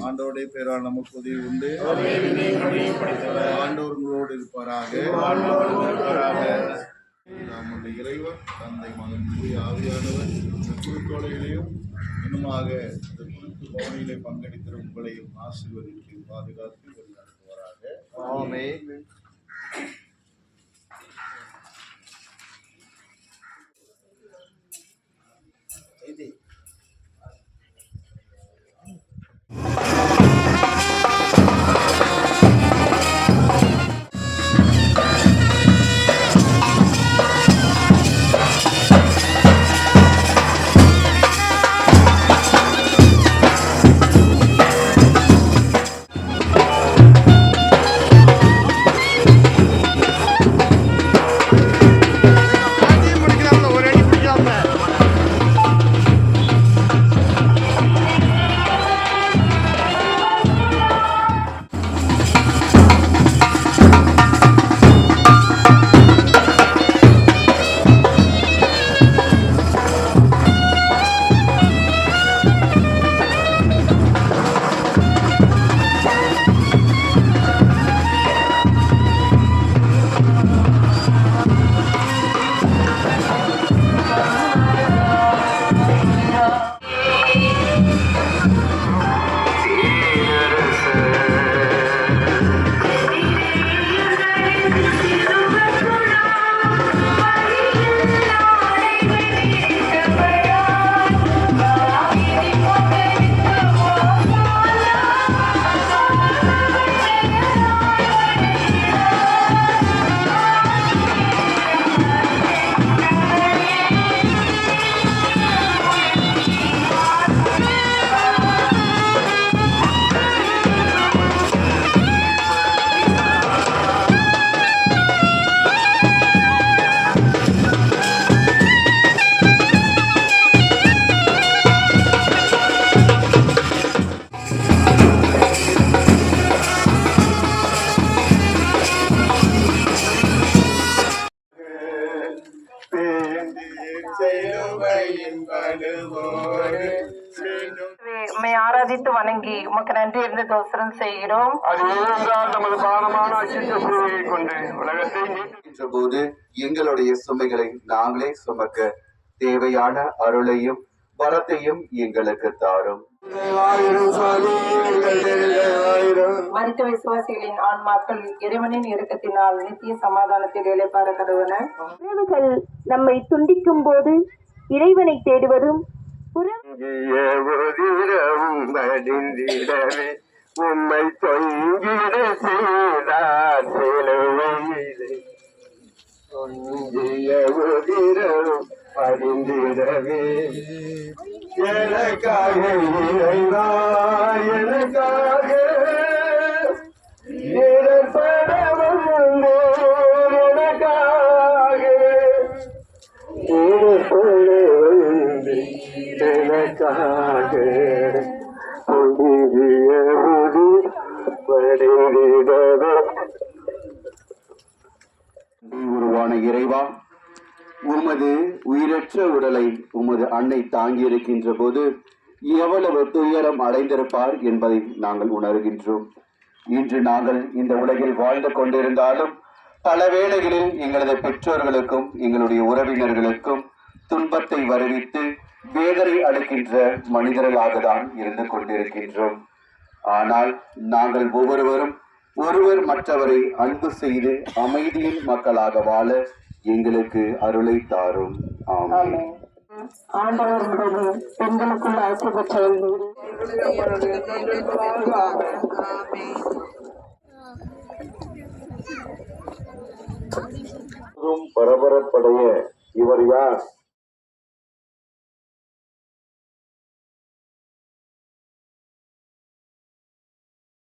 ஆண்டவருடைய பேரால் நமக்கு உதவி உண்டு. ஆண்டவர் உங்களோடு இருப்பாராக. நம்முடைய இறைவன் தந்தை மகன் தூய ஆவியானவர் இந்த குருத்தோலைகளையும் இன்னுமாக இந்த குருத்து பவனியிலே பங்கெடுக்கிற உங்களையும் ஆசீர்வதித்து பாதுகாத்து வழிநடத்துவாராக. ஆமென். உம்மை ஆராதித்து வணங்கி உமக்கு நன்றி இருந்து தோசரம் செய்கிறோம். நமது பானமான கொண்டு உலகத்தை போது எங்களுடைய சுமைகளை நாங்களே சுமக்க தேவையான அருளையும் வரத்தையும் எங்களுக்கு தாரும். மருத்துவ விசுவாசிகளின் ஆன்மாக்கள் இறைவனின் இரக்கத்தினால் நித்திய சமாதானத்தில் இளைப்பாற கடவுன. உறவுகள் நம்மை துண்டிக்கும் போது இறைவனை தேடுவதும் உம்மை தொங்கிட செய்தார் படிந்திடவே எனக்காக இறைவா எனக்காக உருவான இறைவா, உமது உயிரற்ற உடலை உமது அன்னை தாங்கி இருக்கின்ற போது எவ்வளவு துயரம் அடைந்திருப்பார் என்பதை நாங்கள் உணர்கின்றோம். இன்று நாங்கள் இந்த உலகில் வாழ்ந்து கொண்டிருந்தாலும் பல வேளைகளில் எங்களது பெற்றோர்களுக்கும் எங்களுடைய உறவினர்களுக்கும் துன்பத்தை வருவித்து வேதனை அளிக்கின்ற மனிதர்களாக தான் இருந்து கொண்டிருக்கின்றோம். ஆனால் நாங்கள் ஒவ்வொருவரும் ஒருவர் மற்றவரை அன்பு செய்து அமைதியின் மக்களாக வாழ எங்களுக்கு அருளை தாரும். ஆமென். ஆண்டவர் பெண்களுக்குள்ள ஆசிரியர் செயல் பரபரப்படைய இவர் யார்?